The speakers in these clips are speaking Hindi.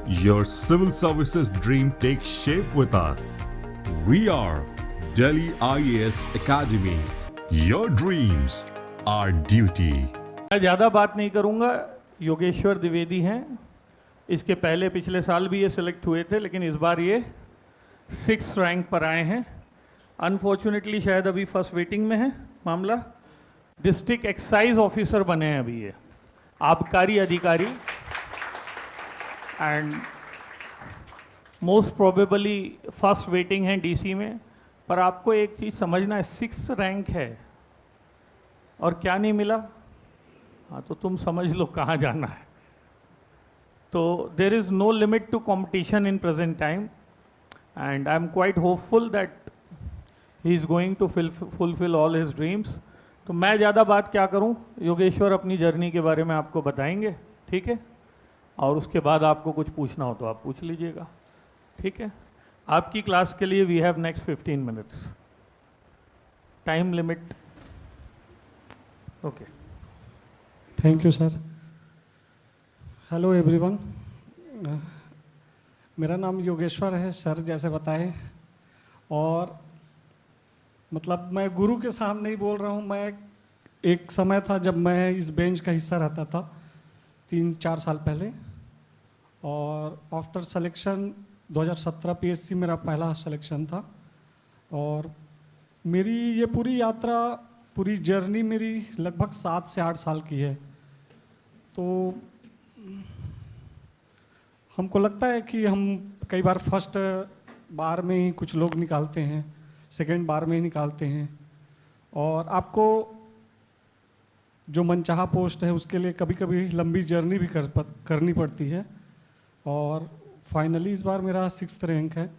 Your civil services dream takes shape with us. We are Delhi IAS Academy. Your dreams, our duty. मैं ज़्यादा बात नहीं करूंगा। योगेश्वर द्विवेदी हैं। इसके पहले पिछले साल भी ये सिलेक्ट हुए थे, लेकिन इस बार ये 6th रैंक पर आए हैं। अनफॉर्चुनेटली शायद अभी फर्स्ट वेटिंग में है मामला। डिस्ट्रिक्ट एक्साइज ऑफिसर बने हैं अभी ये, आबकारी अधिकारी, and most probably first waiting है डीसी में। पर आपको एक चीज़ समझना है, 6th रैंक है और क्या नहीं मिला। हाँ, तो तुम समझ लो कहाँ जाना है। तो there is no limit to competition in present time, and I am quite hopeful that he is going to fulfil all his dreams. तो मैं ज़्यादा बात क्या करूं, योगेश्वर अपनी जर्नी के बारे में आपको बताएंगे, ठीक है। और उसके बाद आपको कुछ पूछना हो तो आप पूछ लीजिएगा, ठीक है। आपकी क्लास के लिए we have next 15 minutes time limit. Okay, thank you sir. Hello everyone, मेरा नाम योगेश्वर है सर, जैसे बताएं। और मतलब मैं गुरु के सामने ही बोल रहा हूँ। मैं एक समय था जब मैं इस बेंच का हिस्सा रहता था 3-4 साल पहले, और आफ्टर सिलेक्शन 2017 पीएससी मेरा पहला सिलेक्शन था। और मेरी ये पूरी यात्रा, पूरी जर्नी मेरी लगभग 7 से 8 साल की है। तो हमको लगता है कि हम कई बार फर्स्ट बार में ही कुछ लोग निकालते हैं, सेकंड बार में ही निकालते हैं, और आपको जो मनचाहा पोस्ट है उसके लिए कभी कभी लंबी जर्नी भी करनी पड़ती है। और फाइनली इस बार मेरा 6th रैंक है।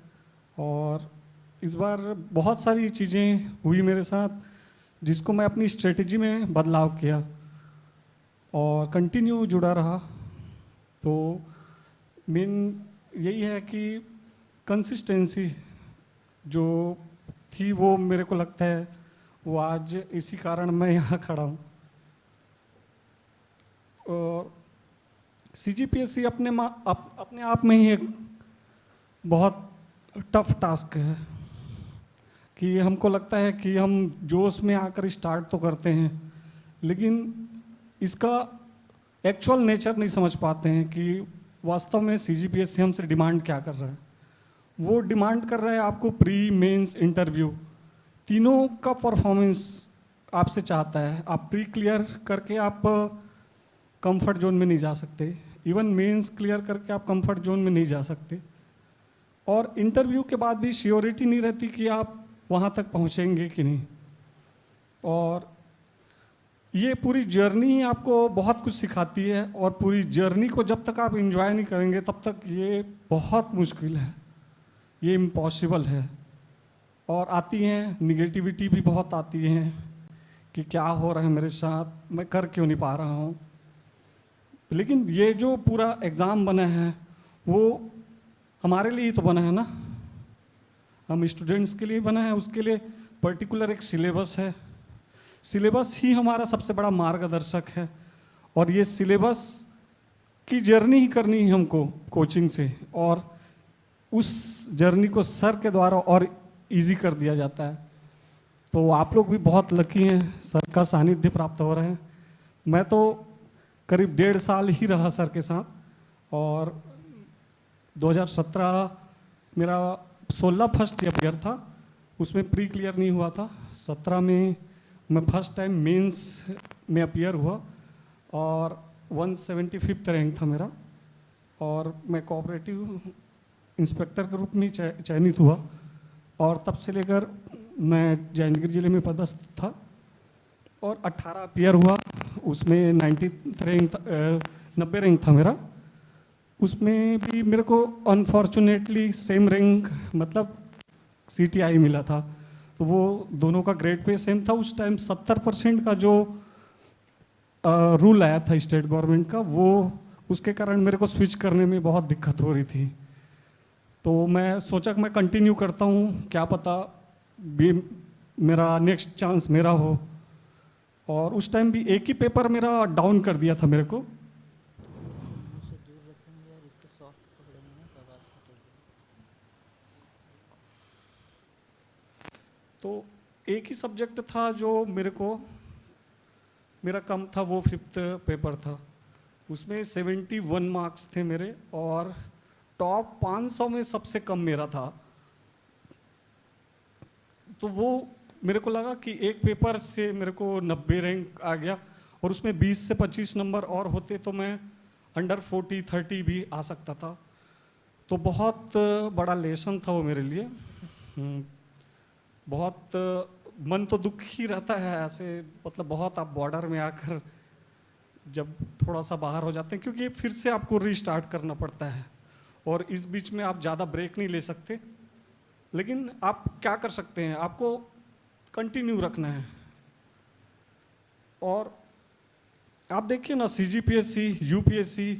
और इस बार बहुत सारी चीज़ें हुई मेरे साथ, जिसको मैं अपनी स्ट्रेटजी में बदलाव किया और कंटिन्यू जुड़ा रहा। तो मेन यही है कि कंसिस्टेंसी जो थी वो मेरे को लगता है वो आज इसी कारण मैं यहाँ खड़ा हूँ। और सीजीपीएससी अपने आप में ही एक बहुत टफ टास्क है कि हमको लगता है कि हम जोश में आकर स्टार्ट तो करते हैं, लेकिन इसका एक्चुअल नेचर नहीं समझ पाते हैं कि वास्तव में सीजीपीएससी हमसे डिमांड क्या कर रहा है। वो डिमांड कर रहा है आपको प्री, मेंस, इंटरव्यू तीनों का परफॉर्मेंस आपसे चाहता है। आप प्री क्लियर करके आप कंफर्ट जोन में नहीं जा सकते, इवन मेंस क्लियर करके आप कंफर्ट जोन में नहीं जा सकते, और इंटरव्यू के बाद भी श्योरिटी नहीं रहती कि आप वहाँ तक पहुँचेंगे कि नहीं। और ये पूरी जर्नी ही आपको बहुत कुछ सिखाती है, और पूरी जर्नी को जब तक आप एंजॉय नहीं करेंगे तब तक ये बहुत मुश्किल है, ये इम्पॉसिबल है। और आती हैं निगेटिविटी भी बहुत आती हैं कि क्या हो रहा है मेरे साथ, मैं कर क्यों नहीं पा रहा हूँ। लेकिन ये जो पूरा एग्ज़ाम बना है वो हमारे लिए ही तो बना है ना, हम स्टूडेंट्स के लिए बना है। उसके लिए पर्टिकुलर एक सिलेबस है, सिलेबस ही हमारा सबसे बड़ा मार्गदर्शक है। और ये सिलेबस की जर्नी ही करनी है हमको कोचिंग से, और उस जर्नी को सर के द्वारा और इजी कर दिया जाता है। तो आप लोग भी बहुत लकी हैं, सर का सानिध्य प्राप्त हो रहे हैं। मैं तो करीब 1.5 साल ही रहा सर के साथ, और 2017 मेरा 16 फर्स्ट ईयर था, उसमें प्री क्लियर नहीं हुआ था। 17 में मैं फर्स्ट टाइम मेंस में अपीयर हुआ, और 175th रैंक था मेरा, और मैं कोऑपरेटिव इंस्पेक्टर के रूप में चयनित हुआ। और तब से लेकर मैं जांजगीर जिले में पदस्थ था, और 18 अपीयर हुआ, उसमें 90th रैंक 90 रैंक था मेरा। उसमें भी मेरे को अनफॉर्चुनेटली सेम रैंक मतलब CTI मिला था। तो वो दोनों का ग्रेड पे सेम था। उस टाइम 70% का जो रूल आया था स्टेट गवर्नमेंट का, वो उसके कारण मेरे को स्विच करने में बहुत दिक्कत हो रही थी। तो मैं सोचा कि मैं कंटिन्यू करता हूँ, क्या पता भी मेरा नेक्स्ट चांस मेरा हो। और उस टाइम भी एक ही पेपर मेरा डाउन कर दिया था मेरे को। तो एक ही सब्जेक्ट था जो मेरा कम था, वो 5th पेपर था। उसमें 71 मार्क्स थे मेरे और टॉप 500 में सबसे कम मेरा था। तो वो मेरे को लगा कि एक पेपर से मेरे को 90 रैंक आ गया और उसमें 20 से 25 नंबर और होते तो मैं अंडर 40-30 भी आ सकता था। तो बहुत बड़ा लेसन था वो मेरे लिए। बहुत मन तो दुख ही रहता है ऐसे, मतलब बहुत आप बॉर्डर में आकर जब थोड़ा सा बाहर हो जाते हैं, क्योंकि फिर से आपको रीस्टार्ट करना पड़ता है और इस बीच में आप ज़्यादा ब्रेक नहीं ले सकते। लेकिन आप क्या कर सकते हैं, आपको कंटिन्यू रखना है। और आप देखिए ना, CGPSC, UPSC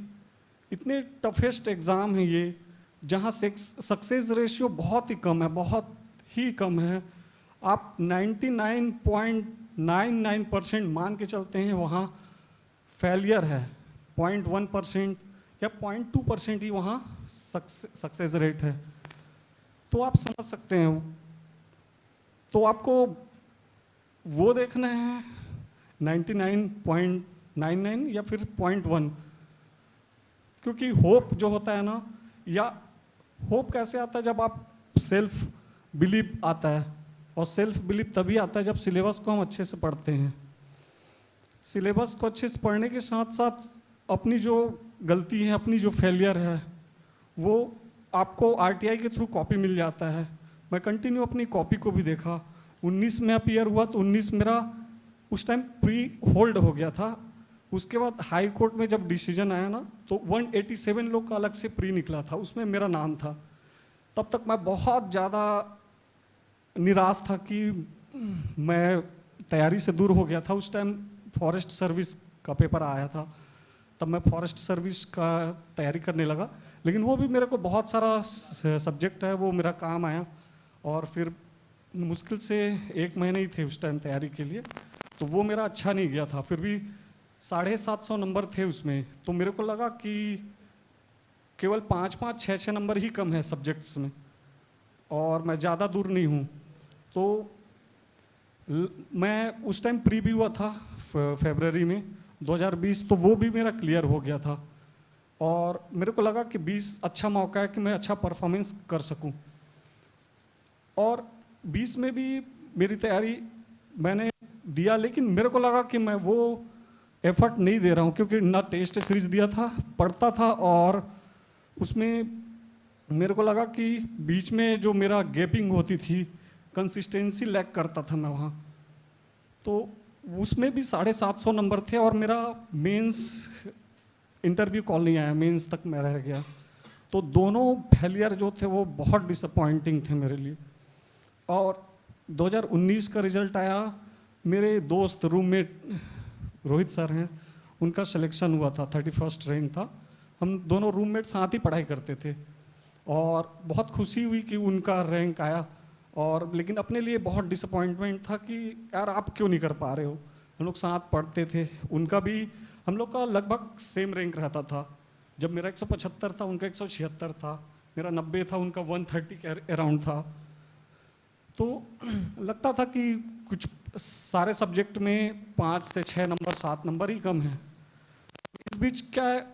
इतने टफेस्ट एग्ज़ाम हैं ये, जहाँ सक्सेस रेशियो बहुत ही कम है, बहुत ही कम है। आप 99.99% मान के चलते हैं, वहाँ फेलियर है। 0.1% या 0.2% ही वहाँ सक्सेस रेट है। तो आप समझ सकते हैं। तो आपको वो देखना है 99.99 या फिर 0.1, क्योंकि होप जो होता है ना, या होप कैसे आता है, जब आप सेल्फ बिलीव आता है। और सेल्फ बिलीव तभी आता है जब सिलेबस को हम अच्छे से पढ़ते हैं। सिलेबस को अच्छे से पढ़ने के साथ साथ अपनी जो गलती है, अपनी जो फेलियर है, वो आपको RTI के थ्रू कॉपी मिल जाता है। मैं कंटिन्यू अपनी कॉपी को भी देखा। 19 में अपीयर हुआ तो 19 मेरा उस टाइम प्री होल्ड हो गया था। उसके बाद हाई कोर्ट में जब डिसीजन आया ना, तो 187 लोग का अलग से प्री निकला था, उसमें मेरा नाम था। तब तक मैं बहुत ज़्यादा निराश था कि मैं तैयारी से दूर हो गया था। उस टाइम फॉरेस्ट सर्विस का पेपर आया था, तब मैं फॉरेस्ट सर्विस का तैयारी करने लगा। लेकिन वो भी मेरे को बहुत सारा सब्जेक्ट है, वो मेरा काम आया। और फिर मुश्किल से 1 महीने ही थे उस टाइम तैयारी के लिए, तो वो मेरा अच्छा नहीं गया था। फिर भी 750 नंबर थे उसमें, तो मेरे को लगा कि केवल 5-5, 6-6 नंबर ही कम है सब्जेक्ट्स में और मैं ज़्यादा दूर नहीं हूँ। तो मैं उस टाइम प्री भी हुआ था फरवरी में 2020, तो वो भी मेरा क्लियर हो गया था। और मेरे को लगा कि 20 अच्छा मौका है कि मैं अच्छा परफॉर्मेंस कर सकूं। और 20 में भी मेरी तैयारी मैंने दिया, लेकिन मेरे को लगा कि मैं वो एफर्ट नहीं दे रहा हूं, क्योंकि ना टेस्ट सीरीज दिया था, पढ़ता था, और उसमें मेरे को लगा कि बीच में जो मेरा गैपिंग होती थी, कंसिस्टेंसी लैक करता था मैं वहाँ। तो उसमें भी 750 नंबर थे और मेरा मेंस इंटरव्यू कॉल नहीं आया, मेंस तक मैं रह गया। तो दोनों फेलियर जो थे वो बहुत डिसअपॉइंटिंग थे मेरे लिए। और 2019 का रिजल्ट आया, मेरे दोस्त रूममेट रोहित सर हैं, उनका सिलेक्शन हुआ था, 31st रैंक था। हम दोनों रूममेट साथ ही पढ़ाई करते थे और बहुत खुशी हुई कि उनका रैंक आया। और लेकिन अपने लिए बहुत डिसअपॉइंटमेंट था कि यार आप क्यों नहीं कर पा रहे हो। हम लोग साथ पढ़ते थे, उनका भी, हम लोग का लगभग सेम रैंक रहता था। जब मेरा 175 था, उनका 176 था, मेरा 90 था, उनका 130 के अराउंड था। तो लगता था कि कुछ सारे सब्जेक्ट में 5 से 6 नंबर, 7 नंबर ही कम है। इस बीच क्या है,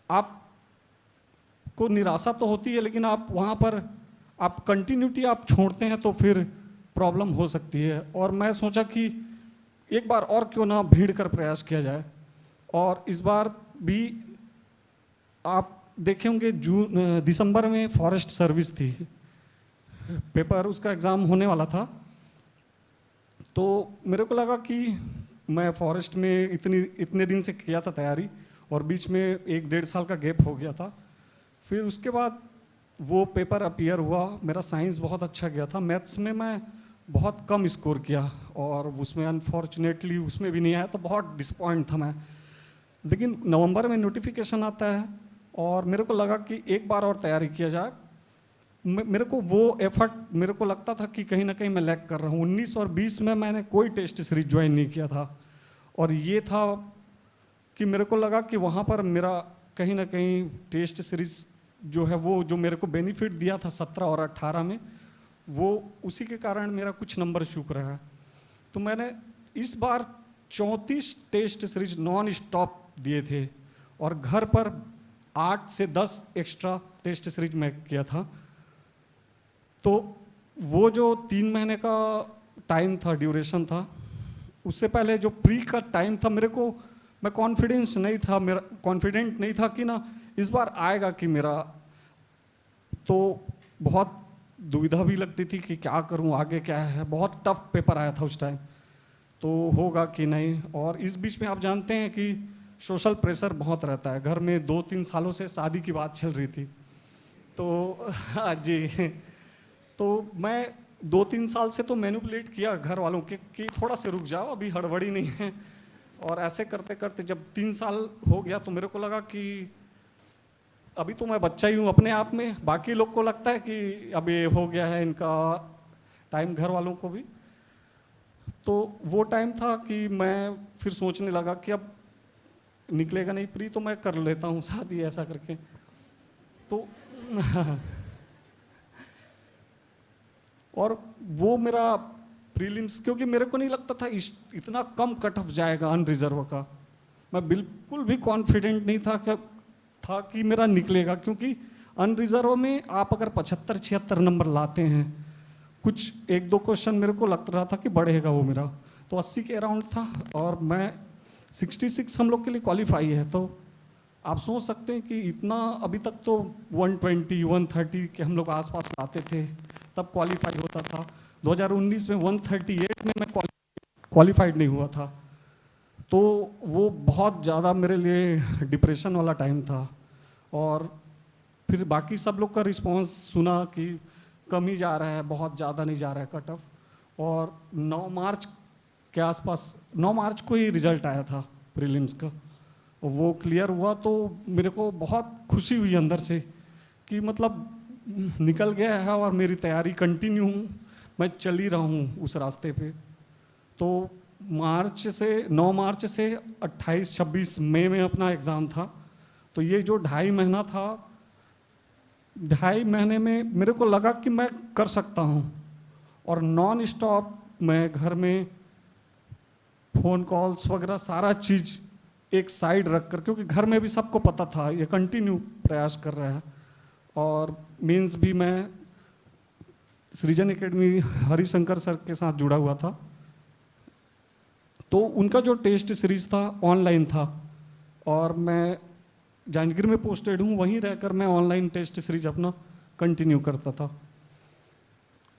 आप को निराशा तो होती है, लेकिन आप वहाँ पर आप कंटिन्यूटी आप छोड़ते हैं तो फिर प्रॉब्लम हो सकती है। और मैं सोचा कि एक बार और क्यों ना भीड़ कर प्रयास किया जाए। और इस बार भी आप देखे होंगे दिसंबर में फॉरेस्ट सर्विस थी, पेपर उसका एग्ज़ाम होने वाला था। तो मेरे को लगा कि मैं फॉरेस्ट में इतने दिन से किया था तैयारी, और बीच में 1-1.5 साल का गैप हो गया था। फिर उसके बाद वो पेपर अपीयर हुआ, मेरा साइंस बहुत अच्छा गया था, मैथ्स में मैं बहुत कम स्कोर किया और उसमें अनफॉर्चुनेटली उसमें भी नहीं आया, तो बहुत डिसपॉइंट था मैं। लेकिन नवंबर में नोटिफिकेशन आता है और मेरे को लगा कि एक बार और तैयारी किया जाए। मेरे को वो एफर्ट, मेरे को लगता था कि कहीं ना कहीं मैं लैग कर रहा हूँ। 19 और 20 में मैंने कोई टेस्ट सीरीज ज्वाइन नहीं किया था, और ये था कि मेरे को लगा कि वहाँ पर मेरा कहीं ना कहीं टेस्ट सीरीज जो है वो जो मेरे को बेनिफिट दिया था 17 और 18 में, वो उसी के कारण मेरा कुछ नंबर चूक रहा है। तो मैंने इस बार 34 टेस्ट सीरीज नॉन स्टॉप दिए थे और घर पर 8 से 10 एक्स्ट्रा टेस्ट सीरीज मैं किया था। तो वो जो 3 महीने का टाइम था, ड्यूरेशन था, उससे पहले जो प्री का टाइम था, मैं कॉन्फिडेंट नहीं था कि ना इस बार आएगा कि मेरा, तो बहुत दुविधा भी लगती थी कि क्या करूं, आगे क्या है। बहुत टफ पेपर आया था उस टाइम, तो होगा कि नहीं। और इस बीच में आप जानते हैं कि सोशल प्रेशर बहुत रहता है। घर में 2-3 सालों से शादी की बात चल रही थी, तो हाँ जी, तो मैं 2-3 साल से तो मैनिपुलेट किया घर वालों के कि थोड़ा से रुक जाओ, अभी हड़बड़ी नहीं है। और ऐसे करते करते जब 3 साल हो गया तो मेरे को लगा कि अभी तो मैं बच्चा ही हूँ अपने आप में, बाकी लोग को लगता है कि अब ये हो गया है इनका टाइम, घर वालों को भी। तो वो टाइम था कि मैं फिर सोचने लगा कि अब निकलेगा नहीं प्री, तो मैं कर लेता हूँ शादी, ऐसा करके। तो और वो मेरा प्रीलिम्स, क्योंकि मेरे को नहीं लगता था इतना कम कट ऑफ जाएगा अनरिजर्व का। मैं बिल्कुल भी कॉन्फिडेंट नहीं था कि मेरा निकलेगा, क्योंकि अनरिजर्व में आप अगर 75-76 नंबर लाते हैं, कुछ 1-2 क्वेश्चन मेरे को लग रहा था कि बढ़ेगा वो मेरा, तो 80 के अराउंड था और मैं 66 हम लोग के लिए क्वालिफाई है। तो आप सोच सकते हैं कि इतना, अभी तक तो 120-130 के हम लोग आसपास लाते थे तब क्वालिफाई होता था। 2019 में 138 में मैं क्वालिफाइड नहीं हुआ था। तो वो बहुत ज़्यादा मेरे लिए डिप्रेशन वाला टाइम था। और फिर बाकी सब लोग का रिस्पांस सुना कि कम ही जा रहा है, बहुत ज़्यादा नहीं जा रहा है कट ऑफ। और 9 मार्च के आसपास, 9 मार्च को ही रिजल्ट आया था प्रीलिम्स का, वो क्लियर हुआ तो मेरे को बहुत खुशी हुई अंदर से कि मतलब निकल गया है और मेरी तैयारी कंटिन्यू, मैं चल ही रहा हूँ उस रास्ते पे। तो 9 मार्च से 28-26 मई में अपना एग्ज़ाम था। तो ये जो 2.5 महीना था, 2.5 महीने में मेरे को लगा कि मैं कर सकता हूँ। और नॉन स्टॉप मैं घर में फ़ोन कॉल्स वगैरह सारा चीज़ एक साइड रख कर, क्योंकि घर में भी सबको पता था ये कंटिन्यू प्रयास कर रहा है। और मीन्स भी मैं सृजन एकेडमी हरिशंकर सर के साथ जुड़ा हुआ था, तो उनका जो टेस्ट सीरीज था ऑनलाइन था और मैं जांजगीर में पोस्टेड हूँ, वहीं रहकर मैं ऑनलाइन टेस्ट सीरीज अपना कंटिन्यू करता था।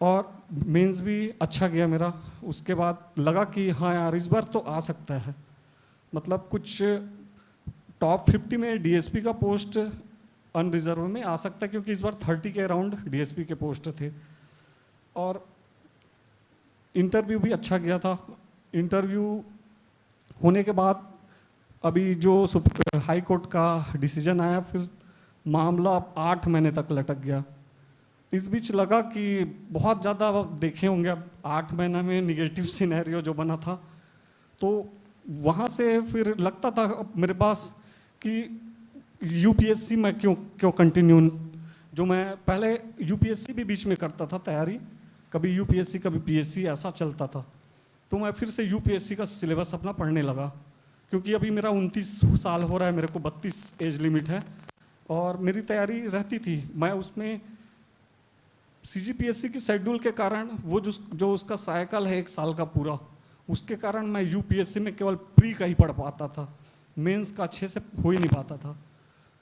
और मेंस भी अच्छा गया मेरा। उसके बाद लगा कि हाँ यार इस बार तो आ सकता है, मतलब कुछ टॉप 50 में डीएसपी का पोस्ट अनरिजर्व में आ सकता है, क्योंकि इस बार 30 के अराउंड डीएसपी के पोस्ट थे। और इंटरव्यू भी अच्छा गया था। इंटरव्यू होने के बाद अभी जो हाई कोर्ट का डिसीजन आया, फिर मामला 8 महीने तक लटक गया। इस बीच लगा कि बहुत ज़्यादा देखे होंगे अब 8 महीना में निगेटिव सिनेरियो जो बना था, तो वहाँ से फिर लगता था मेरे पास कि यूपीएससी में क्यों कंटिन्यू, जो मैं पहले यूपीएससी भी बीच में करता था तैयारी, कभी यूपीएससी कभी पीएससी ऐसा चलता था। तो मैं फिर से यूपीएससी का सिलेबस अपना पढ़ने लगा, क्योंकि अभी मेरा 29 साल हो रहा है, मेरे को 32 एज लिमिट है और मेरी तैयारी रहती थी। मैं उसमें सीजीपीएससी की शेड्यूल के कारण वो जो उसका साइकिल है 1 साल का पूरा, उसके कारण मैं यूपीएससी में केवल प्री का ही पढ़ पाता था, मेंस का अच्छे से हो ही नहीं पाता था।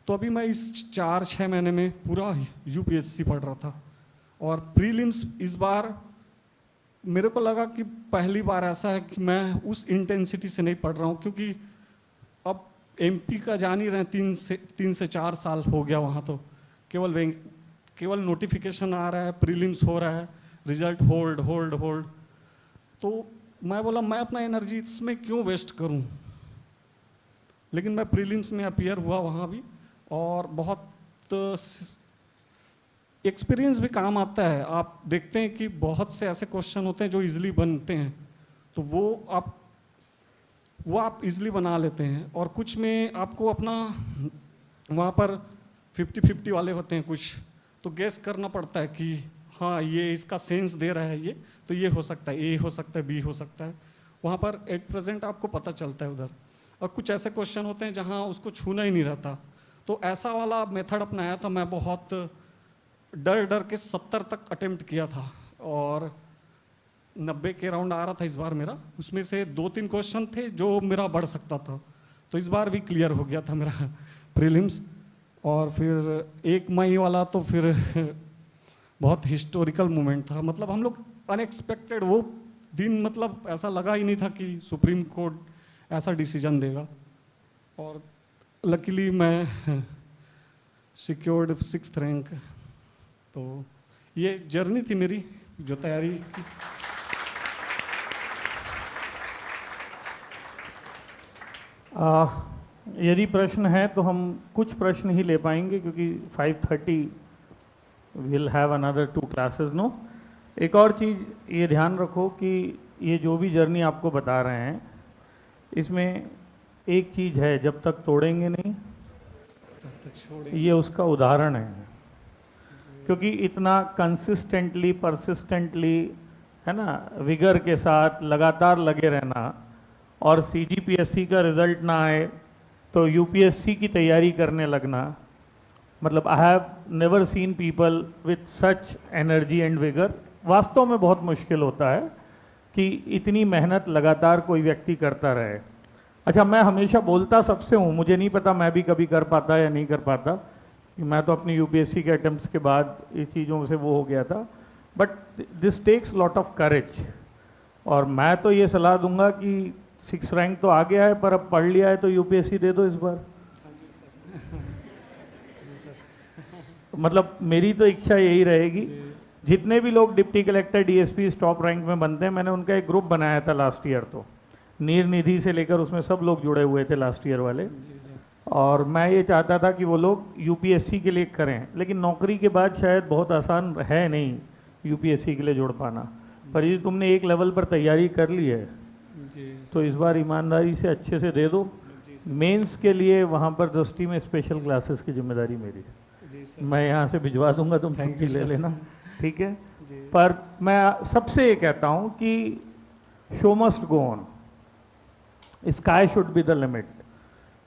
तो अभी मैं इस 4-6 महीने में पूरा यूपीएससी पढ़ रहा था। और प्रीलिम्स इस बार मेरे को लगा कि पहली बार ऐसा है कि मैं उस इंटेंसिटी से नहीं पढ़ रहा हूँ, क्योंकि अब एमपी का जान ही रहे 3 से 4 साल हो गया वहाँ, तो केवल नोटिफिकेशन आ रहा है, प्रीलिम्स हो रहा है, रिजल्ट होल्ड। तो मैं बोला मैं अपना एनर्जी इसमें क्यों वेस्ट करूं। लेकिन मैं प्रीलिम्स में अपीयर हुआ वहाँ भी, और बहुत एक्सपीरियंस भी काम आता है। आप देखते हैं कि बहुत से ऐसे क्वेश्चन होते हैं जो इजीली बनते हैं, तो वो आप इजीली बना लेते हैं, और कुछ में आपको अपना वहाँ पर 50-50 वाले होते हैं कुछ, तो गैस करना पड़ता है कि हाँ ये इसका सेंस दे रहा है ये, तो ये हो सकता है, ए हो सकता है, बी हो सकता है। वहाँ पर एट प्रेजेंट आपको पता चलता है उधर। और कुछ ऐसे क्वेश्चन होते हैं जहाँ उसको छूना ही नहीं रहता, तो ऐसा वाला मेथड अपनाया था। मैं बहुत डर डर के 70 तक अटेम्प्ट किया था और 90 के राउंड आ रहा था इस बार मेरा। उसमें से 2-3 क्वेश्चन थे जो मेरा बढ़ सकता था, तो इस बार भी क्लियर हो गया था मेरा प्रीलिम्स। और फिर 1 मई वाला तो फिर बहुत हिस्टोरिकल मोमेंट था। मतलब हम लोग अनएक्सपेक्टेड वो दिन, मतलब ऐसा लगा ही नहीं था कि सुप्रीम कोर्ट ऐसा डिसीजन देगा। और लकीली मैं सिक्योर्ड 6th रैंक। तो ये जर्नी थी मेरी जो तैयारी की। यदि प्रश्न है तो हम कुछ प्रश्न ही ले पाएंगे क्योंकि 5:30 will have another 2 classes no. एक और चीज़ ये ध्यान रखो कि ये जो भी जर्नी आपको बता रहे हैं इसमें एक चीज़ है, जब तक तोड़ेंगे नहीं ये उसका उदाहरण है। क्योंकि इतना कंसिस्टेंटली परसिस्टेंटली है ना, विगर के साथ लगातार लगे रहना और सीजीपीएससी का रिजल्ट ना आए तो यूपीएससी की तैयारी करने लगना, मतलब I have never seen people with such energy and vigour. वास्तव में बहुत मुश्किल होता है कि इतनी मेहनत लगातार कोई व्यक्ति करता रहे। अच्छा, मैं हमेशा बोलता सबसे हूँ, मुझे नहीं पता मैं भी कभी कर पाता या नहीं कर पाता, मैं तो अपनी यूपीएससी के अटेम्प्ट्स के बाद इस चीज़ों से वो हो गया था, but this takes lot of courage. और मैं तो ये सलाह दूंगा कि 6 रैंक तो आ गया है, पर अब पढ़ लिया है तो यूपीएससी दे दो इस बार। मतलब मेरी तो इच्छा यही रहेगी। जितने भी लोग deputy collector DSP top rank में बनते हैं, मैंने उनका एक ग्रुप बनाया था लास्ट ईयर, तो नीर निधि से लेकर उसमें सब लोग जुड़े हुए थे लास्ट ईयर वाले। और मैं ये चाहता था कि वो लोग यूपीएससी के लिए करें, लेकिन नौकरी के बाद शायद बहुत आसान है नहीं यूपीएससी के लिए जुड़ पाना। पर ये तुमने एक लेवल पर तैयारी कर ली है तो इस बार ईमानदारी से अच्छे से दे दो। मेंस के लिए वहाँ पर दृष्टि में स्पेशल क्लासेस की जिम्मेदारी मेरी है। मैं यहाँ से भिजवा दूंगा, तुम छुट्टी ले लेना, ठीक है। पर मैं सबसे ये कहता हूँ कि show must go on, sky should be the limit.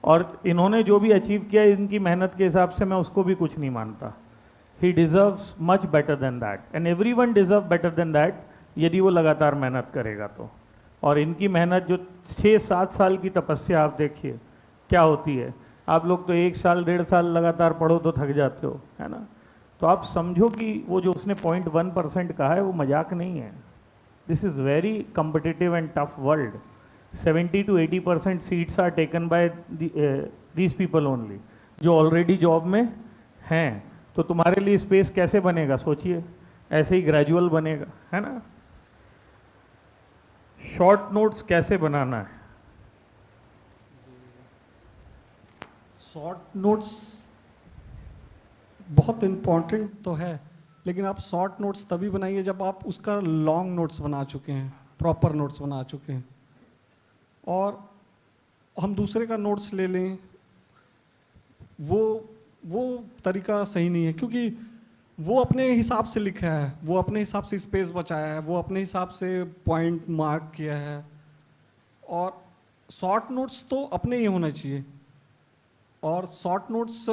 और इन्होंने जो भी अचीव किया इनकी मेहनत के हिसाब से मैं उसको भी कुछ नहीं मानता। He deserves much better than that and everyone deserve better than that, यदि वो लगातार मेहनत करेगा तो। और इनकी मेहनत जो 6-7 साल की तपस्या, आप देखिए क्या होती है। आप लोग तो 1 साल 1.5 साल लगातार पढ़ो तो थक जाते हो, है ना। तो आप समझो कि वो जो उसने 0.1% कहा है वो मजाक नहीं है। This is very competitive and tough world. 70 to 80% seats are taken by these people only जो ऑलरेडी जॉब में हैं। तो तुम्हारे लिए स्पेस कैसे बनेगा सोचिए, ऐसे ही ग्रेजुअल बनेगा, है ना। शॉर्ट नोट्स कैसे बनाना है? शॉर्ट नोट्स बहुत इम्पॉर्टेंट तो है, लेकिन आप शॉर्ट नोट्स तभी बनाइए जब आप उसका लॉन्ग नोट्स बना चुके हैं, प्रॉपर नोट्स बना चुके हैं। और हम दूसरे का नोट्स ले लें वो तरीका सही नहीं है, क्योंकि वो अपने हिसाब से लिखा है, वो अपने हिसाब से स्पेस बचाया है, वो अपने हिसाब से पॉइंट मार्क किया है। और शॉर्ट नोट्स तो अपने ही होना चाहिए। और शॉर्ट नोट्स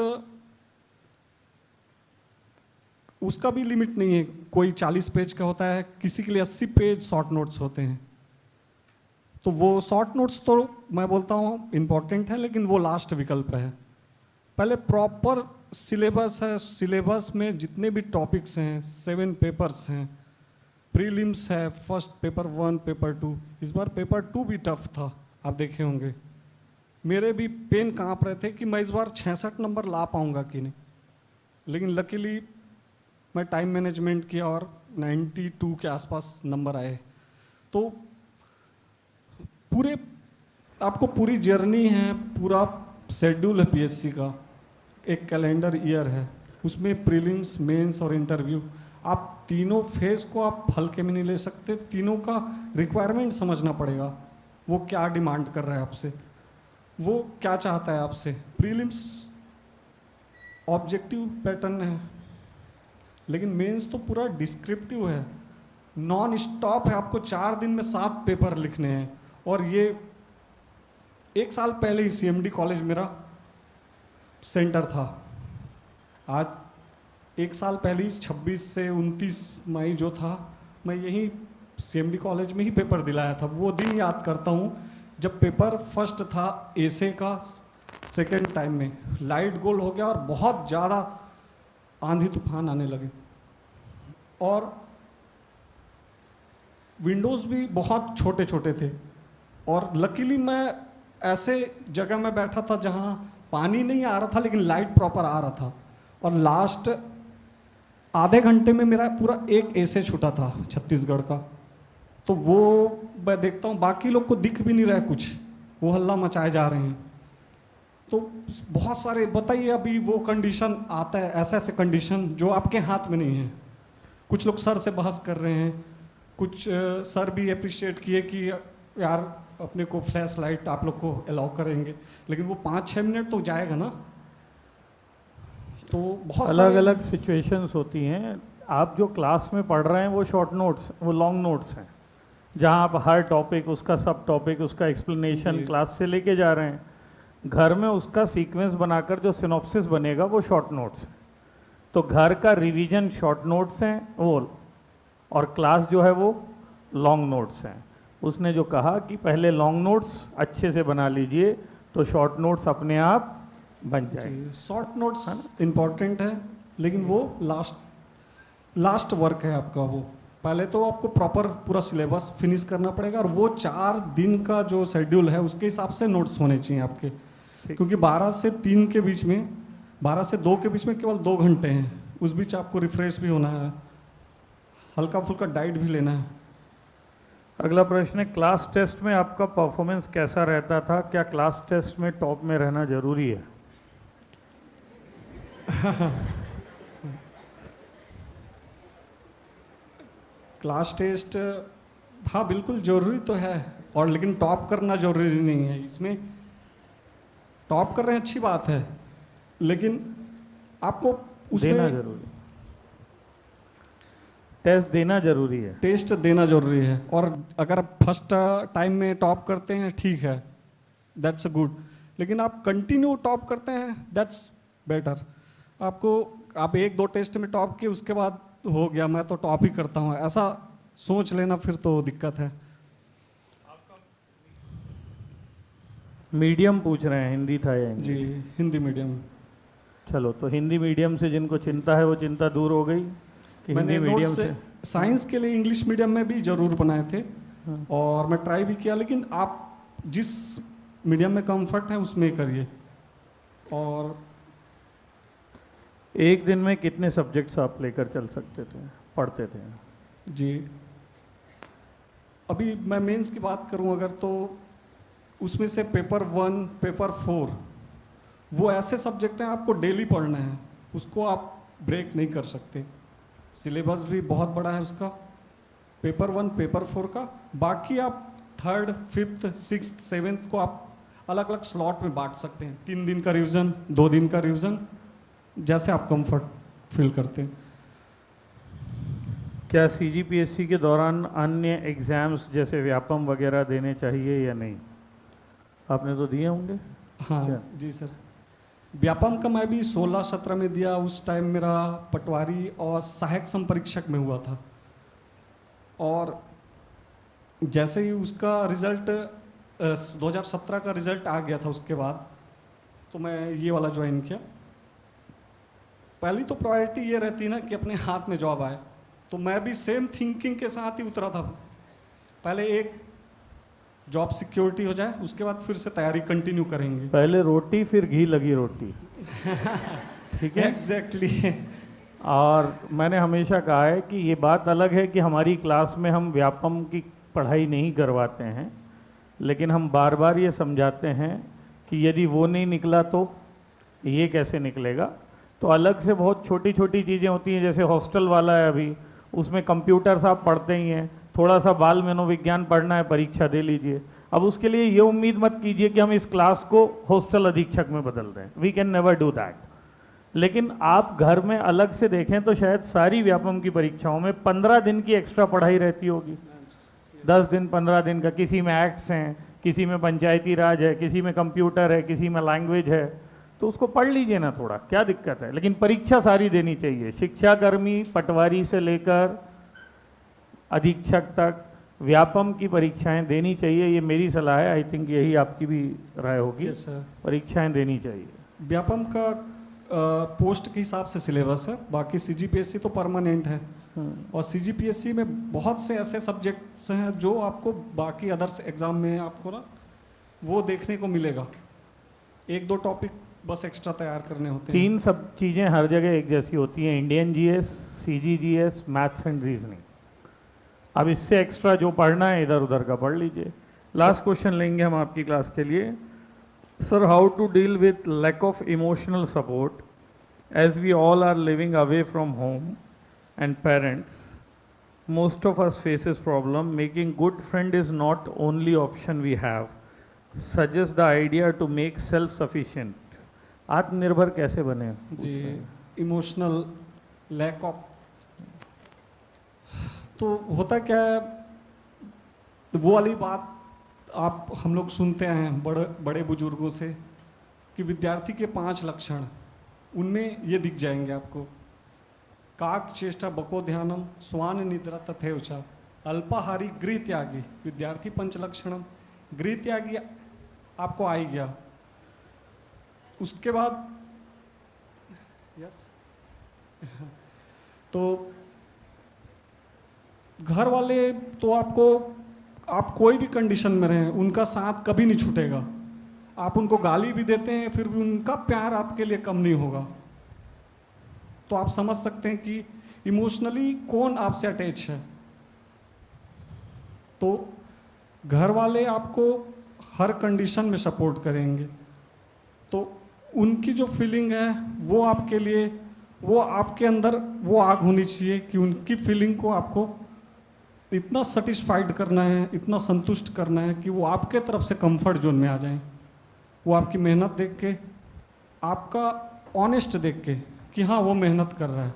उसका भी लिमिट नहीं है, कोई 40 पेज का होता है, किसी के लिए 80 पेज शॉर्ट नोट्स होते हैं। तो वो शॉर्ट नोट्स तो मैं बोलता हूँ इम्पॉर्टेंट है, लेकिन वो लास्ट विकल्प है। पहले प्रॉपर सिलेबस है, सिलेबस में जितने भी टॉपिक्स हैं, 7 पेपर्स हैं, प्रीलिम्स है, फर्स्ट पेपर 1, पेपर 2। इस बार पेपर 2 भी टफ था, आप देखे होंगे। मेरे भी पेन कांप रहे थे कि मैं इस बार 66 नंबर ला पाऊंगा कि नहीं, लेकिन लकीली मैं टाइम मैनेजमेंट किया और 92 के आसपास नंबर आए। तो पूरे आपको पूरी जर्नी है, पूरा शेड्यूल है पीएससी का, एक कैलेंडर ईयर है, उसमें प्रीलिम्स, मेंस और इंटरव्यू। आप तीनों फेज को आप हल्के में नहीं ले सकते, तीनों का रिक्वायरमेंट समझना पड़ेगा। वो क्या डिमांड कर रहा है आपसे, वो क्या चाहता है आपसे। प्रीलिम्स ऑब्जेक्टिव पैटर्न है, लेकिन मेंस तो पूरा डिस्क्रिप्टिव है, नॉन स्टॉप है। आपको 4 दिन में 7 पेपर लिखने हैं। और ये 1 साल पहले ही CMD कॉलेज मेरा सेंटर था। आज 1 साल पहले ही 26 से 29 मई जो था, मैं यही CMD कॉलेज में ही पेपर दिलाया था। वो दिन याद करता हूँ जब पेपर फर्स्ट था एसे का, सेकेंड टाइम में लाइट गोल हो गया और बहुत ज़्यादा आंधी तूफान आने लगे, और विंडोज़ भी बहुत छोटे छोटे थे। और लकीली मैं ऐसे जगह में बैठा था जहाँ पानी नहीं आ रहा था लेकिन लाइट प्रॉपर आ रहा था। और लास्ट आधे घंटे में मेरा पूरा एक एसे छूटा था छत्तीसगढ़ का। तो वो मैं देखता हूँ बाकी लोग को दिख भी नहीं रहा है कुछ, वो हल्ला मचाए जा रहे हैं। तो बहुत सारे बताइए, अभी वो कंडीशन आता है, ऐसे ऐसे कंडीशन जो आपके हाथ में नहीं है। कुछ लोग सर से बहस कर रहे हैं, कुछ सर भी अप्रिशिएट किए कि यार अपने को फ्लैश लाइट आप लोग को अलाउ करेंगे, लेकिन वो 5-6 मिनट तो जाएगा ना। तो बहुत अलग अलग सिचुएशंस होती हैं। आप जो क्लास में पढ़ रहे हैं वो शॉर्ट नोट्स, वो लॉन्ग नोट्स हैं, जहां आप हर टॉपिक, उसका सब टॉपिक, उसका एक्सप्लेनेशन क्लास से लेके जा रहे हैं। घर में उसका सीक्वेंस बनाकर जो सिनॉप्सिस बनेगा वो शॉर्ट नोट्स हैं। तो घर का रिवीजन शॉर्ट नोट्स हैं वो, और क्लास जो है वो लॉन्ग नोट्स हैं। उसने जो कहा कि पहले लॉन्ग नोट्स अच्छे से बना लीजिए तो शॉर्ट नोट्स अपने आप बन जाएंगे। शॉर्ट नोट्स इम्पॉर्टेंट है, लेकिन वो लास्ट वर्क है आपका। वो पहले तो आपको प्रॉपर पूरा सिलेबस फिनिश करना पड़ेगा, और वो 4 दिन का जो शेड्यूल है उसके हिसाब से नोट्स होने चाहिए आपके। क्योंकि 12 से 3 के बीच में, 12 से 2 के बीच में केवल 2 घंटे हैं। उस बीच आपको रिफ्रेश भी होना है, हल्का फुल्का डाइट भी लेना है। अगला प्रश्न है, क्लास टेस्ट में आपका परफॉर्मेंस कैसा रहता था? क्या क्लास टेस्ट में टॉप में रहना जरूरी है? क्लास टेस्ट हाँ बिल्कुल ज़रूरी तो है, और लेकिन टॉप करना ज़रूरी नहीं है। इसमें टॉप कर रहे हैं अच्छी बात है, लेकिन आपको उसमें देना जरूरी, टेस्ट देना जरूरी है। टेस्ट देना जरूरी है। और अगर आप फर्स्ट टाइम में टॉप करते हैं ठीक है, दैट्स अ गुड, लेकिन आप कंटिन्यू टॉप करते हैं दैट्स बेटर। आप 1-2 टेस्ट में टॉप किए उसके बाद हो गया मैं तो टॉप ही करता हूँ, ऐसा सोच लेना फिर तो दिक्कत है। मीडियम पूछ रहे हैं, हिंदी था या इंग्लिश? जी हिंदी मीडियम। चलो, तो हिंदी मीडियम से जिनको चिंता है वो चिंता दूर हो गई कि मैंने हिंदी मीडियम से साइंस के लिए इंग्लिश मीडियम में भी ज़रूर बनाए थे, हाँ। और मैं ट्राई भी किया, लेकिन आप जिस मीडियम में कंफर्ट है उसमें करिए। और एक दिन में कितने सब्जेक्ट्स आप लेकर चल सकते थे, पढ़ते थे? जी अभी मैं मेंस की बात करूं अगर, तो उसमें से पेपर 1, पेपर 4 वो ऐसे सब्जेक्ट हैं आपको डेली पढ़ना है, उसको आप ब्रेक नहीं कर सकते। सिलेबस भी बहुत बड़ा है उसका, पेपर 1, पेपर 4 का। बाकी आप 3rd, 5th, 6th, 7th को आप अलग अलग स्लॉट में बांट सकते हैं। 3 दिन का रिवीजन, 2 दिन का रिवीजन, जैसे आप कंफर्ट फील करते हैं। क्या CGPSC के दौरान अन्य एग्ज़ाम्स जैसे व्यापम वगैरह देने चाहिए या नहीं? आपने तो दिए होंगे। हाँ क्या? जी सर, व्यापम का मैं भी 16-17 में दिया। उस टाइम मेरा पटवारी और सहायक संपरीक्षक में हुआ था, और जैसे ही उसका रिज़ल्ट 2017 का रिज़ल्ट आ गया था उसके बाद तो मैं ये वाला ज्वाइन किया। पहली तो प्रायोरिटी ये रहती ना कि अपने हाथ में जॉब आए, तो मैं भी सेम थिंकिंग के साथ ही उतरा था। पहले एक जॉब सिक्योरिटी हो जाए, उसके बाद फिर से तैयारी कंटिन्यू करेंगे। पहले रोटी फिर घी लगी रोटी। ठीक है, एग्जैक्टली। और मैंने हमेशा कहा है कि ये बात अलग है कि हमारी क्लास में हम व्यापम की पढ़ाई नहीं करवाते हैं, लेकिन हम बार बार ये समझाते हैं कि यदि वो नहीं निकला तो ये कैसे निकलेगा। तो अलग से बहुत छोटी छोटी चीज़ें होती हैं, जैसे हॉस्टल वाला है अभी, उसमें कंप्यूटर्स आप पढ़ते ही हैं, थोड़ा सा बाल मनोविज्ञान पढ़ना है, परीक्षा दे लीजिए। अब उसके लिए ये उम्मीद मत कीजिए कि हम इस क्लास को हॉस्टल अधीक्षक में बदल दें, we can never do that. लेकिन आप घर में अलग से देखें तो शायद सारी व्यापम की परीक्षाओं में 15 दिन की एक्स्ट्रा पढ़ाई रहती होगी, 10 दिन 15 दिन का। किसी में एक्ट्स हैं, किसी में पंचायती राज है, किसी में कंप्यूटर है, किसी में लैंग्वेज है, तो उसको पढ़ लीजिए ना थोड़ा, क्या दिक्कत है। लेकिन परीक्षा सारी देनी चाहिए, शिक्षाकर्मी पटवारी से लेकर अधीक्षक तक व्यापम की परीक्षाएं देनी चाहिए, ये मेरी सलाह है। आई थिंक यही आपकी भी राय होगी। Yes sir. परीक्षाएं देनी चाहिए। व्यापम का पोस्ट के हिसाब से सिलेबस है, बाकी सीजीपीएससी तो परमानेंट है। और सीजीपीएससी में बहुत से ऐसे सब्जेक्ट्स हैं जो आपको बाकी अदर्स एग्जाम में आपको ना वो देखने को मिलेगा, एक दो टॉपिक बस एक्स्ट्रा तैयार करने होते हैं। 3 सब चीज़ें हर जगह एक जैसी होती हैं, Indian GS, CGGS, maths and reasoning. अब इससे एक्स्ट्रा जो पढ़ना है इधर उधर का पढ़ लीजिए। लास्ट क्वेश्चन लेंगे हम आपकी क्लास के लिए। Sir, how to deal with lack of emotional support as we all are living away from home and parents? Most of us faces problem. Making good friend is not only option we have. Suggest the idea to make self sufficient. आत्मनिर्भर कैसे बने? जी, इमोशनल लैक ऑफ, तो होता क्या है, वो वाली बात आप हम लोग सुनते हैं बड़े बुजुर्गों से कि विद्यार्थी के 5 लक्षण, उनमें ये दिख जाएंगे आपको। काक चेष्टा बको ध्यानम स्वान निद्रा तथैव च अल्पाहारी गृह त्यागी। विद्यार्थी 5 लक्षणम, गृह त्यागी आपको आ ही गया। उसके बाद यस तो घर वाले तो आपको, आप कोई भी कंडीशन में रहें उनका साथ कभी नहीं छूटेगा। आप उनको गाली भी देते हैं फिर भी उनका प्यार आपके लिए कम नहीं होगा। तो आप समझ सकते हैं कि इमोशनली कौन आपसे अटैच है। तो घर वाले आपको हर कंडीशन में सपोर्ट करेंगे, तो उनकी जो फीलिंग है वो आपके लिए, वो आपके अंदर वो आग होनी चाहिए कि उनकी फीलिंग को आपको इतना सेटिस्फाइड करना है, इतना संतुष्ट करना है कि वो आपके तरफ से कंफर्ट जोन में आ जाएं। वो आपकी मेहनत देख के, आपका ऑनेस्ट देख के कि हाँ वो मेहनत कर रहा है,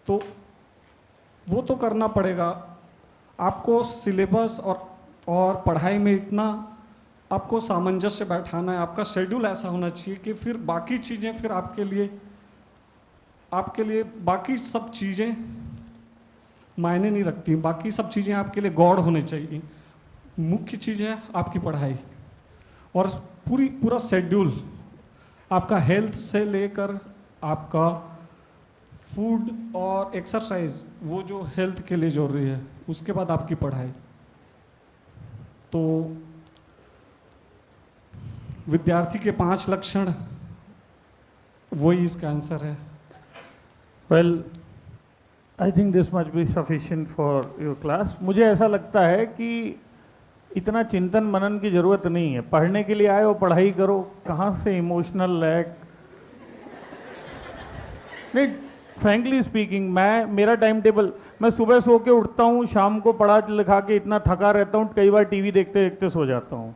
तो वो तो करना पड़ेगा आपको। सिलेबस और पढ़ाई में इतना आपको सामंजस्य बैठाना है, आपका शेड्यूल ऐसा होना चाहिए कि फिर बाकी चीज़ें फिर आपके लिए बाकी सब चीज़ें मायने नहीं रखती। बाकी सब चीज़ें आपके लिए गॉड होने चाहिए। मुख्य चीज़ है आपकी पढ़ाई और पूरा शेड्यूल, आपका हेल्थ से लेकर आपका फूड और एक्सरसाइज, वो जो हेल्थ के लिए जरूरी है, उसके बाद आपकी पढ़ाई। तो विद्यार्थी के 5 लक्षण, वही इसका आंसर है। Well, I think this much be sufficient for your class. मुझे ऐसा लगता है कि इतना चिंतन मनन की ज़रूरत नहीं है। पढ़ने के लिए आए हो, पढ़ाई करो। कहाँ से इमोशनल लैक? नहीं, फ्रैंकली स्पीकिंग, मेरा टाइम टेबल, मैं सुबह सो के उठता हूँ, शाम को पढ़ा लिखा के इतना थका रहता हूँ, कई बार टीवी देखते देखते सो जाता हूँ।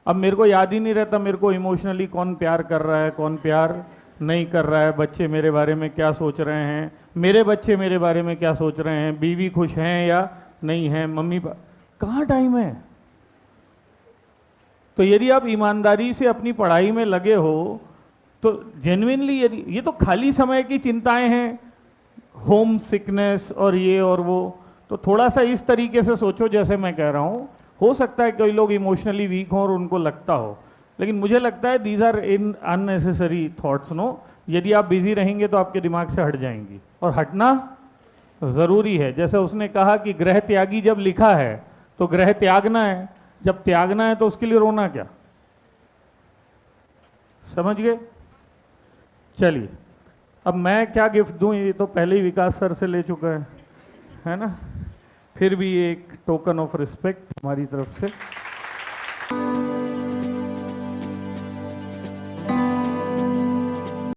अब मेरे को याद ही नहीं रहता मेरे को इमोशनली कौन प्यार कर रहा है, कौन प्यार नहीं कर रहा है, बच्चे मेरे बारे में क्या सोच रहे हैं, मेरे बच्चे मेरे बारे में क्या सोच रहे हैं, बीवी खुश हैं या नहीं है, मम्मी कहाँ टाइम है। तो यदि आप ईमानदारी से अपनी पढ़ाई में लगे हो, तो जेन्युइनली, यदि ये तो खाली समय की चिंताएं हैं, होम सिकनेस और ये और वो, तो थोड़ा सा इस तरीके से सोचो जैसे मैं कह रहा हूँ। हो सकता है कई लोग इमोशनली वीक हों और उनको लगता हो, लेकिन मुझे लगता है these are in unnecessary thoughts. No, यदि आप बिजी रहेंगे तो आपके दिमाग से हट जाएंगी, और हटना ज़रूरी है। जैसे उसने कहा कि गृह त्यागी जब लिखा है तो गृह त्यागना है, जब त्यागना है तो उसके लिए रोना क्या। समझ गए? चलिए, अब मैं क्या गिफ्ट दूं, ये तो पहले ही विकास सर से ले चुका है ना। फिर भी एक टोकन ऑफ रिस्पेक्ट हमारी तरफ से।